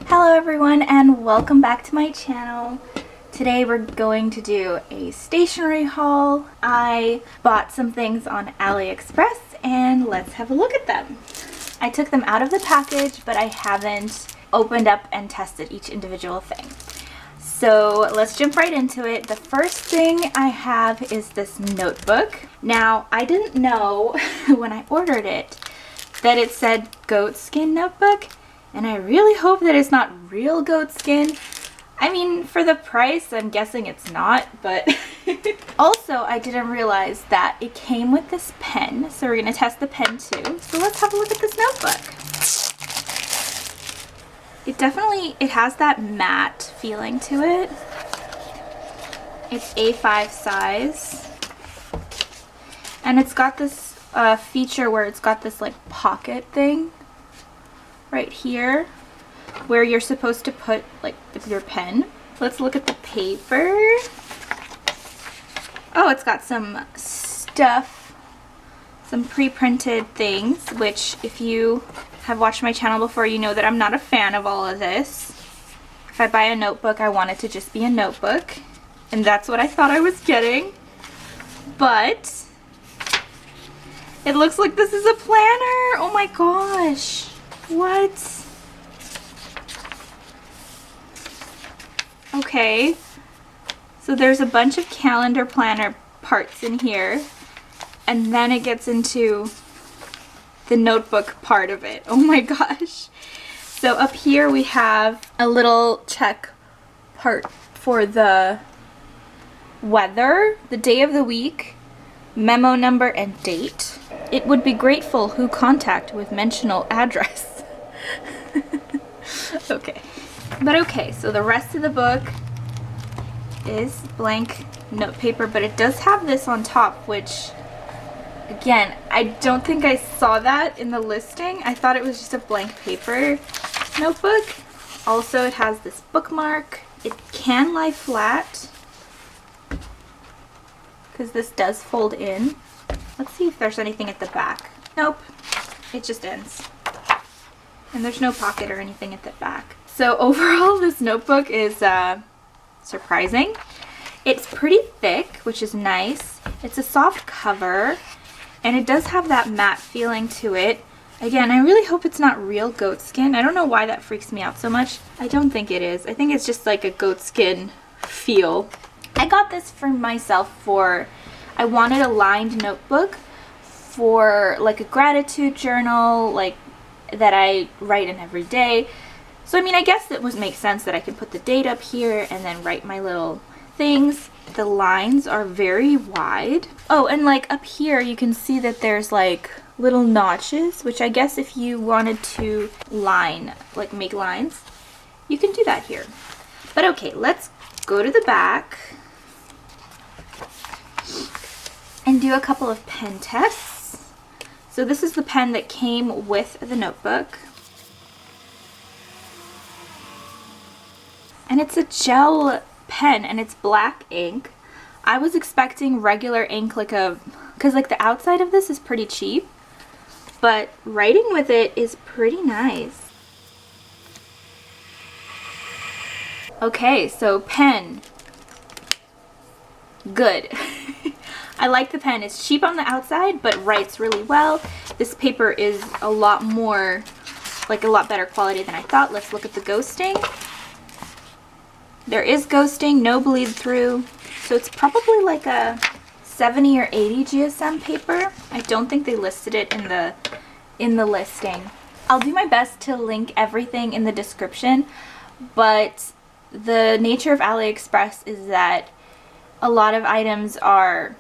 Hello everyone and welcome back to my channel. Today we're going to do a stationery haul. I bought some things on AliExpress and let's have a look at them. I took them out of the package, but I haven't opened up and tested each individual thing. So let's jump right into it. The first thing I have is this notebook. Now, I didn't know when I ordered it that it said goat skin notebook, and I really hope that it's not real goat skin. I mean, for the price, I'm guessing it's not, but also I didn't realize that it came with this pen, so we're gonna test the pen too. So let's have a look at this notebook. It has that matte feeling to it. It's A5 size, and it's got this feature where it's got this like pocket thing right here where you're supposed to put like your pen. Let's look at the paper. Oh, it's got some stuff, some pre-printed things, which if you have watched my channel before, you know that I'm not a fan of all of this. If I buy a notebook, I want it to just be a notebook, and that's what I thought I was getting. But it looks like this is a planner. Oh my gosh. What? Okay. So there's a bunch of calendar planner parts in here, and then it gets into the notebook part of it. Oh my gosh. So up here we have a little check part for the weather, the day of the week, memo number, and date. It would be grateful who contact with mentional address. Okay. But okay, so the rest of the book is blank note paper, but it does have this on top, which, again, I don't think I saw that in the listing. I thought it was just a blank paper notebook. Also, it has this bookmark. It can lie flat because this does fold in. Let's see if there's anything at the back. Nope, it just ends. And there's no pocket or anything at the back. So overall, this notebook is surprising. It's pretty thick, which is nice. It's a soft cover, and it does have that matte feeling to it. Again, I really hope it's not real goat skin. I don't know why that freaks me out so much. I don't think it is. I think it's just like a goat skin feel. I got this for myself for, I wanted a lined notebook for like a gratitude journal, like that I write in every day. So I mean, I guess it would make sense that I can put the date up here and then write my little things. The lines are very wide. Oh, and like up here you can see that there's like little notches, which I guess if you wanted to line, like make lines, you can do that here. But okay, let's go to the back and do a couple of pen tests. So this is the pen that came with the notebook. And it's a gel pen, and it's black ink. I was expecting regular ink, because like the outside of this is pretty cheap, but writing with it is pretty nice. Okay, so pen. Good. I like the pen. It's cheap on the outside, but writes really well. This paper is a lot better quality than I thought. Let's look at the ghosting. There is ghosting, no bleed through. So it's probably like a 70 or 80 GSM paper. I don't think they listed it in the listing. I'll do my best to link everything in the description, but the nature of AliExpress is that a lot of items are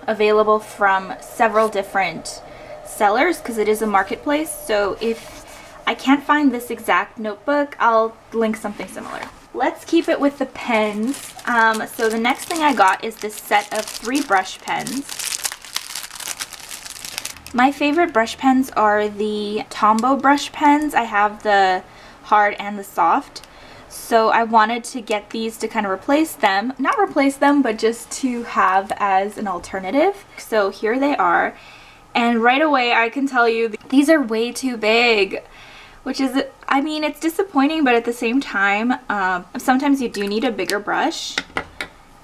available from several different sellers because it is a marketplace. So if I can't find this exact notebook, I'll link something similar. Let's keep it with the pens. So the next thing I got is this set of 3 brush pens. My favorite brush pens are the Tombow brush pens. I have the hard and the soft. So I wanted to get these to kind of replace them. Not replace them, but just to have as an alternative. So here they are. And right away I can tell you these are way too big. which is, I mean, it's disappointing, but at the same time, sometimes you do need a bigger brush.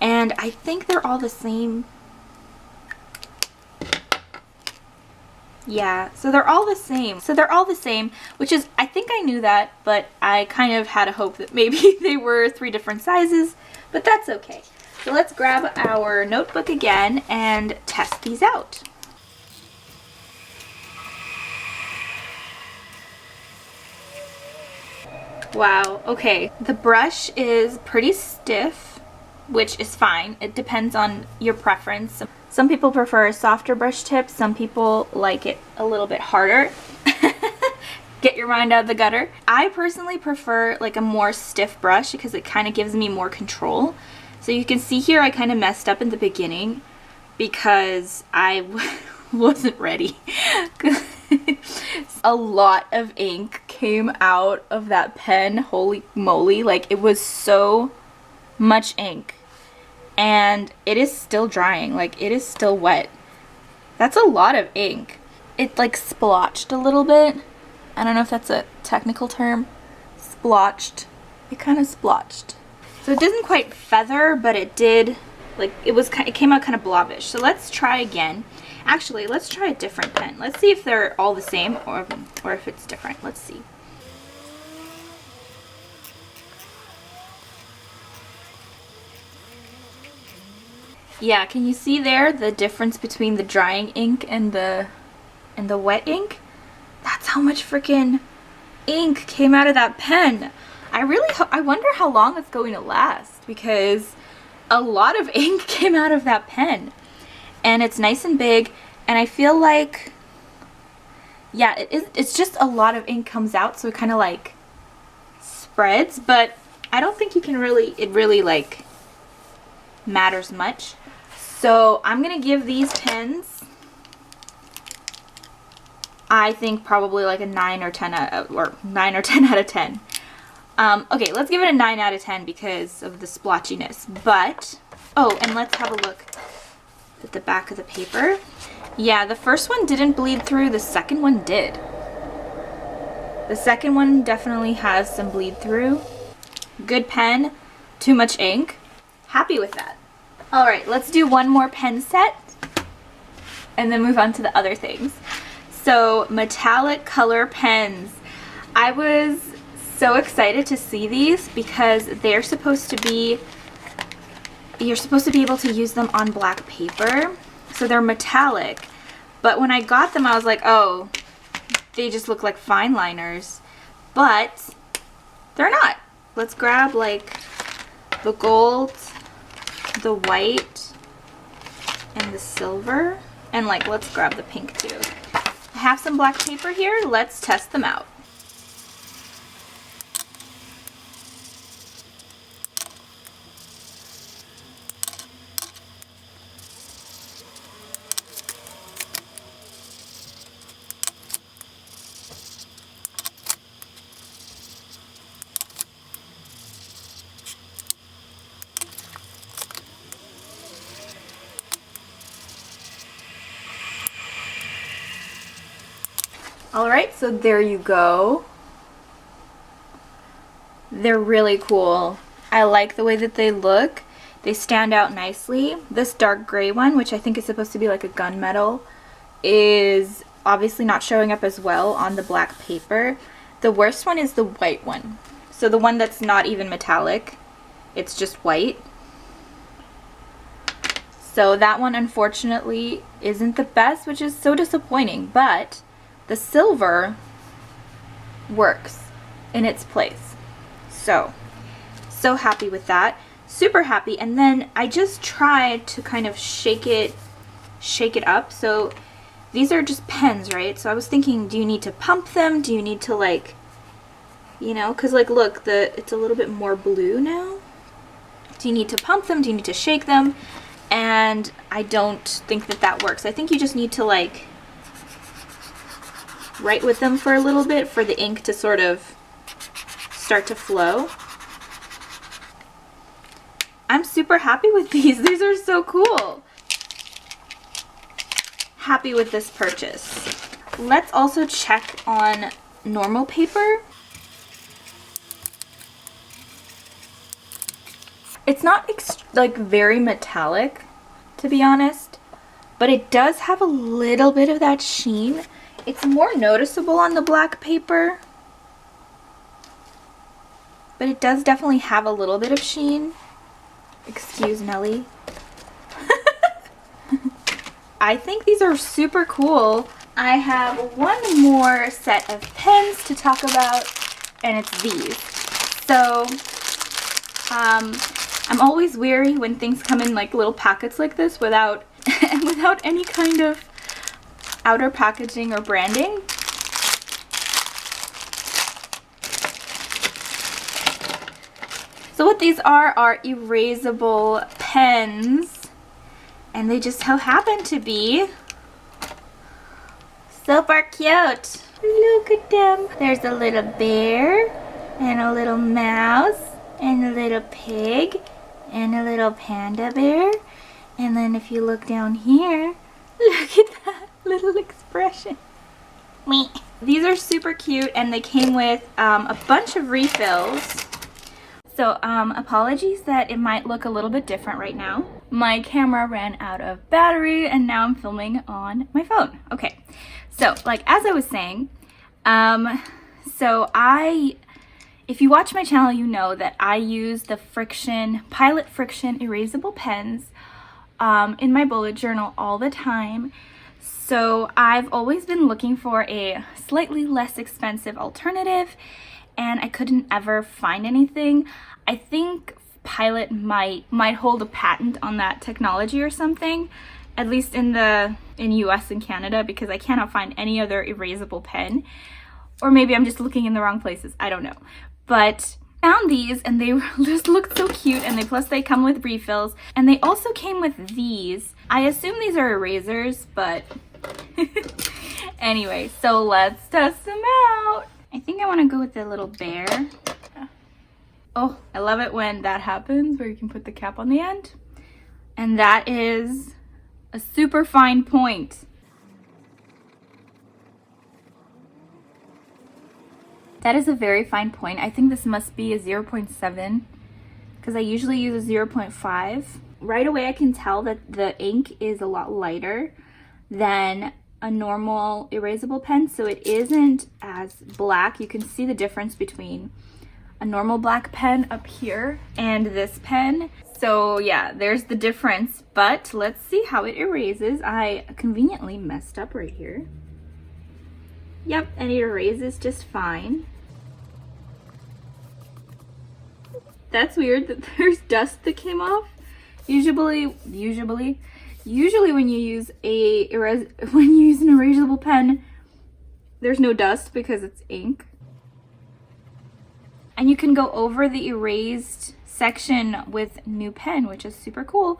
And I think they're all the same. Yeah, so they're all the same. So they're all the same, which is, I think I knew that, but I kind of had a hope that maybe they were 3 different sizes, but that's okay. So let's grab our notebook again and test these out. Wow, okay. The brush is pretty stiff, which is fine. It depends on your preference. Some people prefer a softer brush tip, some people like it a little bit harder. Get your mind out of the gutter. I personally prefer like a more stiff brush because it kind of gives me more control. So you can see here I kind of messed up in the beginning because I wasn't ready. A lot of ink came out of that pen, holy moly, like it was so much ink. And it is still drying, like it is still wet. That's a lot of ink. It like splotched a little bit. I don't know if that's a technical term. Splotched. It kind of splotched. So it doesn't quite feather, but it did, like it came out kind of blobbish. So let's try again. Actually, let's try a different pen. Let's see if they're all the same or if it's different. Let's see. Yeah, can you see there the difference between the drying ink and the wet ink? That's how much freaking ink came out of that pen. I wonder how long it's going to last because a lot of ink came out of that pen. And it's nice and big, and I feel like, yeah, it's just a lot of ink comes out, so it kind of like spreads, but I don't think you can really, it really like matters much. So I'm gonna give these pens, I think probably like a 9 or 10 out of 10. Okay, let's give it a 9 out of 10 because of the splotchiness. But oh, and let's have a look at the back of the paper. Yeah, the first one didn't bleed through, the second one did. The second one definitely has some bleed through. Good pen, too much ink. Happy with that. Alright, let's do one more pen set and then move on to the other things. So, metallic color pens. I was so excited to see these because they're supposed to be, you're supposed to be able to use them on black paper. So they're metallic. But when I got them, I was like, oh, they just look like fine liners. But they're not. Let's grab like the gold, the white, and the silver. And like, let's grab the pink too. I have some black paper here. Let's test them out. Alright, so there you go. They're really cool. I like the way that they look. They stand out nicely. This dark gray one, which I think is supposed to be like a gunmetal, is obviously not showing up as well on the black paper. The worst one is the white one. So the one that's not even metallic, it's just white. So that one unfortunately isn't the best, which is so disappointing, but the silver works in its place. So happy with that. Super happy. And then I just tried to kind of shake it up. So these are just pens, right? So I was thinking, do you need to pump them? Do you need to like, you know, because like look, it's a little bit more blue now. Do you need to pump them? Do you need to shake them? And I don't think that works. I think you just need to like write with them for a little bit for the ink to sort of start to flow. I'm super happy with these. These are so cool. Happy with this purchase. Let's also check on normal paper. It's not like very metallic, to be honest, but it does have a little bit of that sheen. It's more noticeable on the black paper, but it does definitely have a little bit of sheen. Excuse Nelly. I think these are super cool. I have one more set of pens to talk about, and it's these. So, I'm always weary when things come in like little packets like this without any kind of outer packaging or branding. So what these are erasable pens, and they just so happen to be super cute. Look at them. There's a little bear and a little mouse and a little pig and a little panda bear. And then if you look down here, look at that little expression. Me. These are super cute, and they came with a bunch of refills. So apologies that it might look a little bit different right now. My camera ran out of battery and now I'm filming on my phone. Okay, so like as I was saying, if you watch my channel, you know that I use the Pilot Friction erasable pens in my bullet journal all the time. So I've always been looking for a slightly less expensive alternative, and I couldn't ever find anything. I think Pilot might hold a patent on that technology or something, at least in US and Canada, because I cannot find any other erasable pen. Or maybe I'm just looking in the wrong places, I don't know. But found these, and they just looked so cute, and plus they come with refills, and they also came with these. I assume these are erasers, but anyway, so let's test them out. I think I want to go with the little bear. Oh, I love it when that happens, where you can put the cap on the end. And that is a super fine point. That is a very fine point. I think this must be a 0.7 because I usually use a 0.5. Right away I can tell that the ink is a lot lighter than a normal erasable pen, so it isn't as black. You can see the difference between a normal black pen up here and this pen. So yeah, there's the difference, but let's see how it erases. I conveniently messed up right here. Yep, and it erases just fine. That's weird that there's dust that came off. Usually when you use an erasable pen, there's no dust because it's ink. And you can go over the erased section with new pen, which is super cool.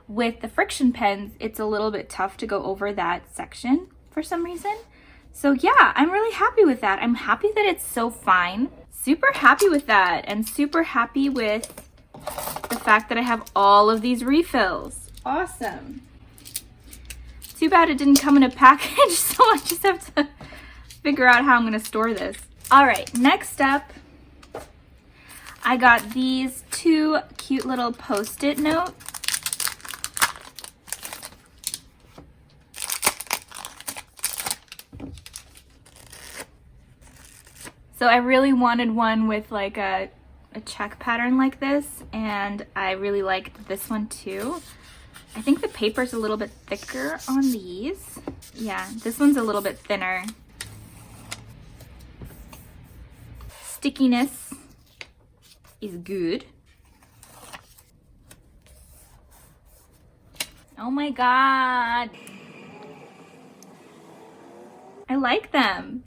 With the friction pens, it's a little bit tough to go over that section for some reason. So yeah, I'm really happy with that. I'm happy that it's so fine. Super happy with that, and super happy with the fact that I have all of these refills. Awesome. Too bad it didn't come in a package, so I just have to figure out how I'm gonna store this. All right, next up, I got these two cute little Post-it notes. So I really wanted one with like a check pattern like this, and I really liked this one too. I think the paper's a little bit thicker on these. Yeah, this one's a little bit thinner. Stickiness is good. Oh my god. I like them.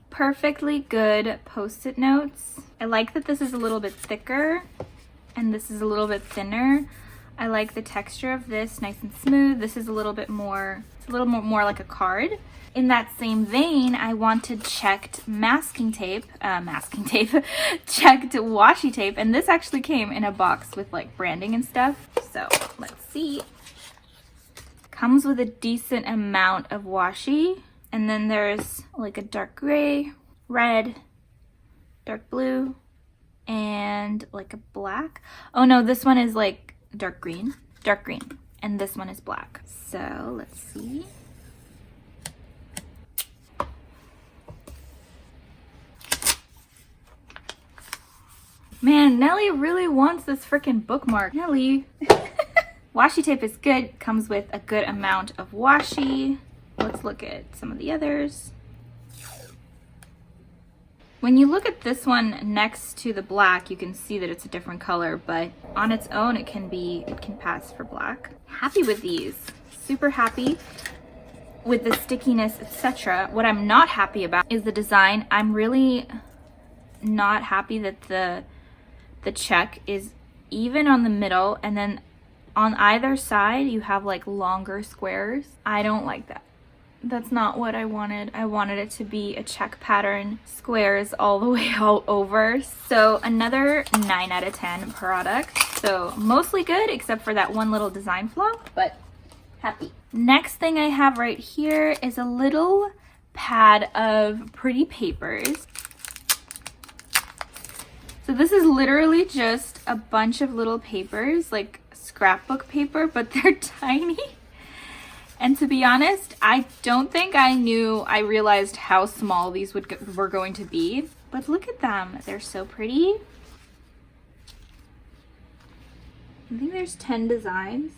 Perfectly good Post-it notes. I like that this is a little bit thicker and this is a little bit thinner. I like the texture of this, nice and smooth. This is a little bit more, it's a little more like a card. In that same vein, I wanted checked masking tape, checked washi tape, and this actually came in a box with like branding and stuff. So let's see. Comes with a decent amount of washi. And then there's like a dark gray, red, dark blue, and and like a black. Oh no, this one is like dark green, and this one is black. So let's see. Man, Nellie really wants this freaking bookmark. Nellie. Washi tape is good, comes with a good amount of washi. Let's look at some of the others. When you look at this one next to the black, you can see that it's a different color, but on its own it can pass for black. Happy with these. Super happy with the stickiness, etc. What I'm not happy about is the design. I'm really not happy that the check is even on the middle, and then on either side you have like longer squares. I don't like that. That's not what I wanted. I wanted it to be a check pattern, squares all the way all over. So another 9 out of 10 product. So mostly good except for that one little design flaw, but happy. Next thing I have right here is a little pad of pretty papers. So this is literally just a bunch of little papers, like scrapbook paper, but they're tiny. And to be honest, I don't think I realized how small these were going to be. But look at them. They're so pretty. I think there's 10 designs.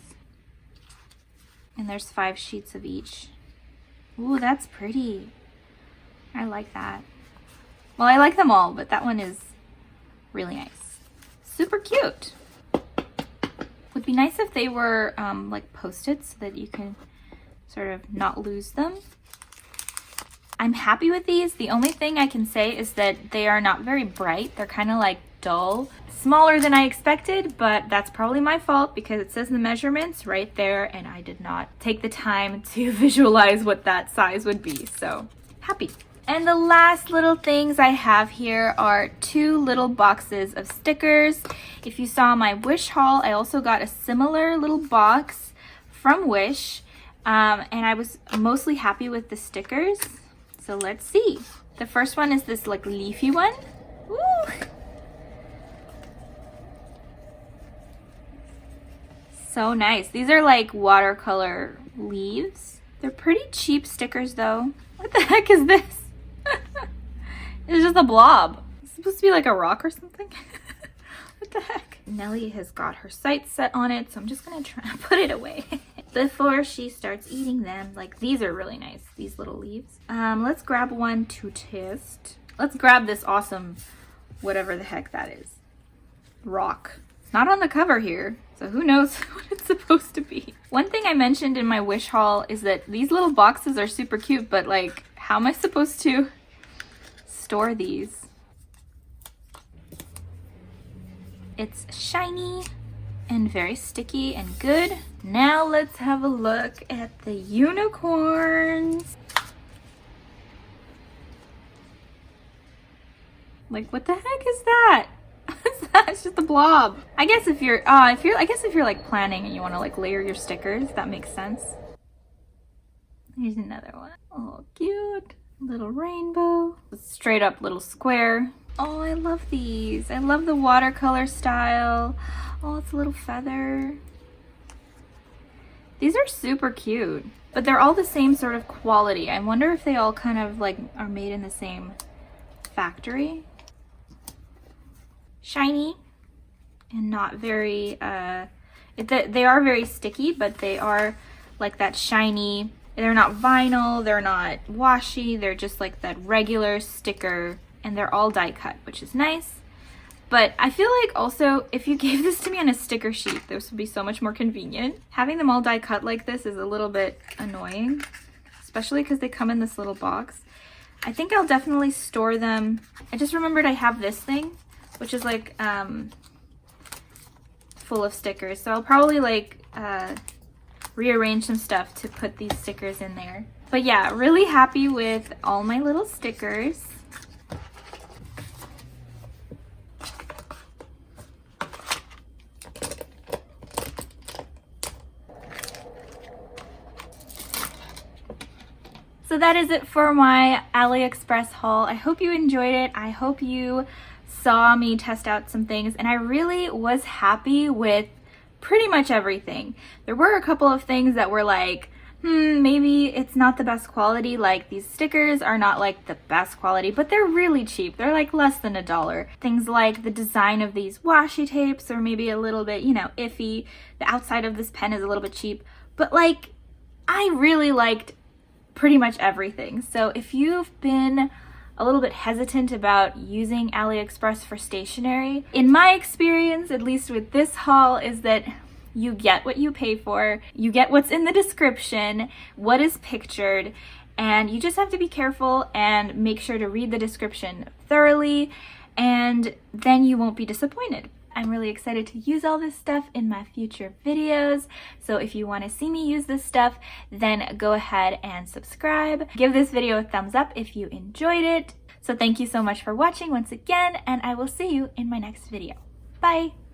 And there's 5 sheets of each. Ooh, that's pretty. I like that. Well, I like them all, but that one is really nice. Super cute. Would be nice if they were like Post-its so that you can sort of not lose them. I'm happy with these. The only thing I can say is that they are not very bright. They're kind of like dull. Smaller than I expected, but that's probably my fault because it says the measurements right there and I did not take the time to visualize what that size would be. So happy. And the last little things I have here are 2 little boxes of stickers. If you saw my Wish haul, I also got a similar little box from Wish. And I was mostly happy with the stickers. So let's see. The first one is this like leafy one. Ooh. So nice. These are like watercolor leaves. They're pretty cheap stickers though. What the heck is this? It's just a blob. It's supposed to be like a rock or something. What the heck? Nellie has got her sights set on it, so I'm just gonna try and put it away before she starts eating them. Like, these are really nice, these little leaves. Let's grab one to test. Let's grab this awesome, whatever the heck that is. Rock. Not on the cover here, so who knows what it's supposed to be. One thing I mentioned in my Wish haul is that these little boxes are super cute, but like, how am I supposed to store these? It's shiny and very sticky and good. Now let's have a look at the unicorns. Like, what the heck is that? What's that? It's just a blob. I guess if you're like planning and you want to like layer your stickers, that makes sense. Here's another one. Oh, cute. Little rainbow. Straight up little square. Oh, I love these. I love the watercolor style. Oh, it's a little feather. These are super cute, but they're all the same sort of quality. I wonder if they all kind of like are made in the same factory. Shiny and not very, they are very sticky, but they are like that shiny. They're not vinyl, they're not washi, they're just like that regular sticker, and they're all die cut, which is nice. But I feel like also, if you gave this to me on a sticker sheet, this would be so much more convenient. Having them all die cut like this is a little bit annoying, especially because they come in this little box. I think I'll definitely store them. I just remembered I have this thing, which is like full of stickers. So I'll probably like rearrange some stuff to put these stickers in there. But yeah, really happy with all my little stickers. So that is it for my AliExpress haul. I hope you enjoyed it. I hope you saw me test out some things, and I really was happy with pretty much everything. There were a couple of things that were like, maybe it's not the best quality. Like these stickers are not like the best quality, but they're really cheap. They're like less than $1. Things like the design of these washi tapes are maybe a little bit, you know, iffy. The outside of this pen is a little bit cheap, but like I really liked pretty much everything. So if you've been a little bit hesitant about using AliExpress for stationery, in my experience, at least with this haul, is that you get what you pay for, you get what's in the description, what is pictured, and you just have to be careful and make sure to read the description thoroughly, and then you won't be disappointed. I'm really excited to use all this stuff in my future videos, so if you want to see me use this stuff, then go ahead and subscribe. Give this video a thumbs up if you enjoyed it. So thank you so much for watching once again, and I will see you in my next video. Bye!